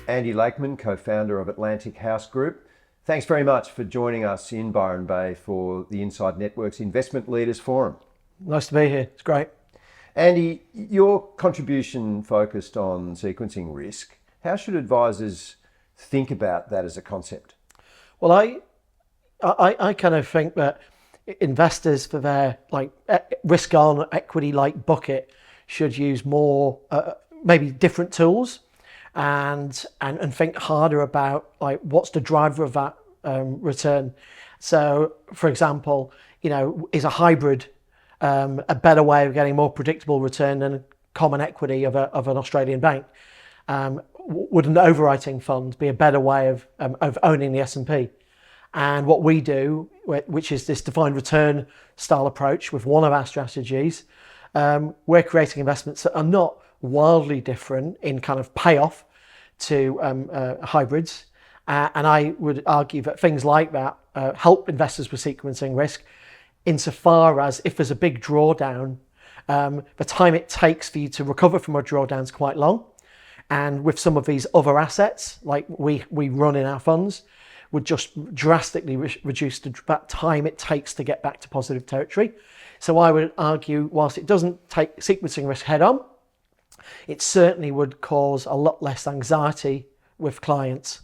Andy Lakeman, co-founder of Atlantic House Group. Thanks very much for joining us in Byron Bay for the Inside Network's Investment Leaders Forum. Nice to be here. It's great. Andy, your contribution focused on sequencing risk. How should advisors think about that as a concept? Well, I kind of think that investors for their risk on equity like bucket should use more maybe different tools and think harder about what's the driver of that return. So, for example, is a hybrid a better way of getting more predictable return than common equity of an Australian bank? Would an overwriting fund be a better way of owning the S&P? And what we do, which is this defined return style approach with one of our strategies, we're creating investments that are not wildly different in kind of payoff to hybrids. And I would argue that things like that help investors with sequencing risk insofar as if there's a big drawdown, the time it takes for you to recover from a drawdown is quite long. And with some of these other assets, like we run in our funds, would just drastically reduce that time it takes to get back to positive territory. So I would argue, whilst it doesn't take sequencing risk head on, it certainly would cause a lot less anxiety with clients.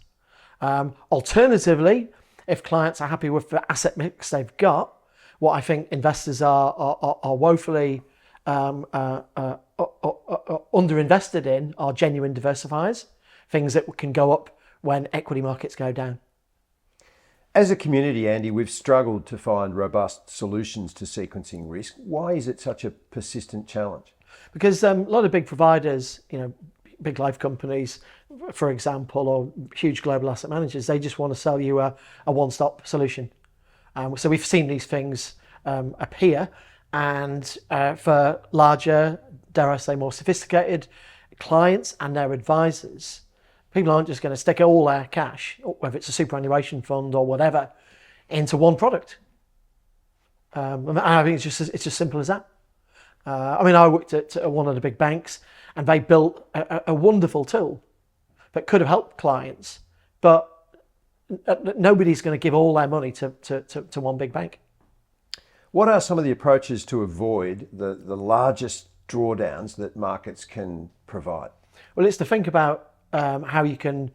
Alternatively, if clients are happy with the asset mix they've got, what I think investors are woefully underinvested in are genuine diversifiers, things that can go up when equity markets go down. As a community, Andy, we've struggled to find robust solutions to sequencing risk. Why is it such a persistent challenge? Because a lot of big providers, big life companies, for example, or huge global asset managers, they just want to sell you a one-stop solution. So we've seen these things appear, and for larger, dare I say, more sophisticated clients and their advisors, people aren't just going to stick all their cash, whether it's a superannuation fund or whatever, into one product. And I think it's just simple as that. I worked at one of the big banks, and they built a wonderful tool that could have helped clients, but nobody's going to give all their money to one big bank. What are some of the approaches to avoid the largest drawdowns that markets can provide? Well, it's to think about how you can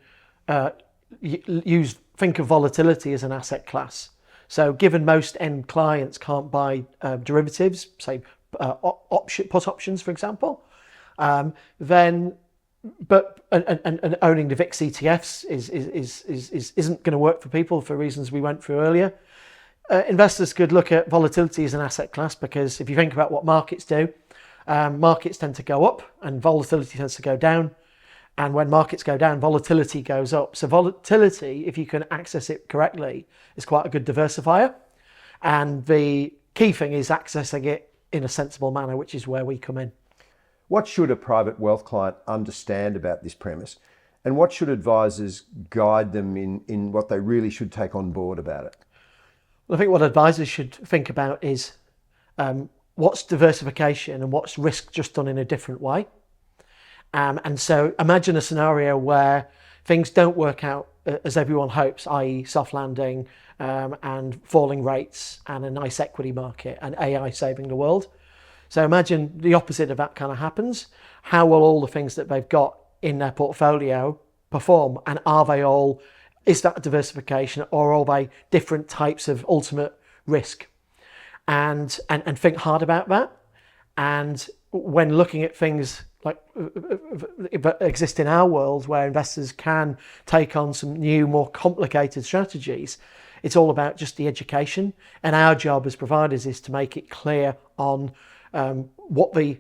think of volatility as an asset class. So given most end clients can't buy derivatives, say put options, for example, then owning the VIX ETFs isn't going to work for people for reasons we went through earlier. Investors could look at volatility as an asset class, because if you think about what markets do, markets tend to go up and volatility tends to go down. And when markets go down, volatility goes up. So volatility, if you can access it correctly, is quite a good diversifier. And the key thing is accessing it in a sensible manner, which is where we come in. What should a private wealth client understand about this premise? And what should advisors guide them in what they really should take on board about it? Well, I think what advisors should think about is what's diversification and what's risk just done in a different way. And so imagine a scenario where things don't work out as everyone hopes, i.e. soft landing and falling rates and a nice equity market and AI saving the world. So imagine the opposite of that kind of happens. How will all the things that they've got in their portfolio perform? And is that diversification, or are they different types of ultimate risk? And think hard about that. And when looking at things like that exist in our world, where investors can take on some new, more complicated strategies, it's all about just the education. And our job as providers is to make it clear on what the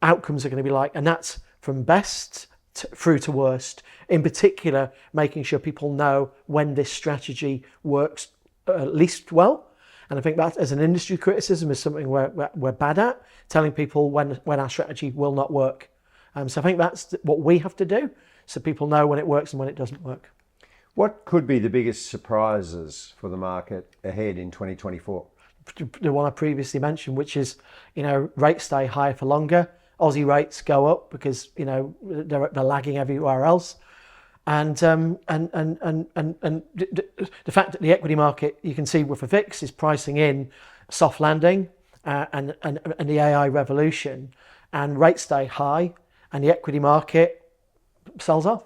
outcomes are going to be like. And that's from best through to worst. In particular, making sure people know when this strategy works least well. And I think that, as an industry criticism, is something we're bad at, telling people when our strategy will not work. So I think that's what we have to do, so people know when it works and when it doesn't work. What could be the biggest surprises for the market ahead in 2024? The one I previously mentioned, which is, rates stay higher for longer. Aussie rates go up because, they're lagging everywhere else. And the fact that the equity market, you can see with the VIX, is pricing in soft landing and the AI revolution, and rates stay high, and the equity market sells off.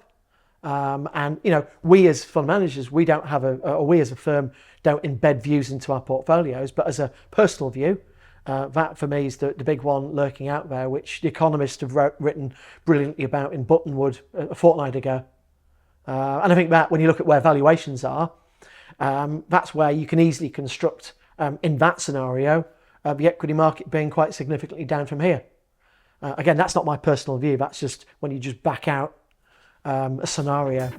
And we as fund managers, we don't have we as a firm don't embed views into our portfolios, but as a personal view, that for me is the big one lurking out there, which the economists have written brilliantly about in Buttonwood a fortnight ago. And I think that when you look at where valuations are, that's where you can easily construct, in that scenario, the equity market being quite significantly down from here. Again, that's not my personal view. That's just when you just back out a scenario.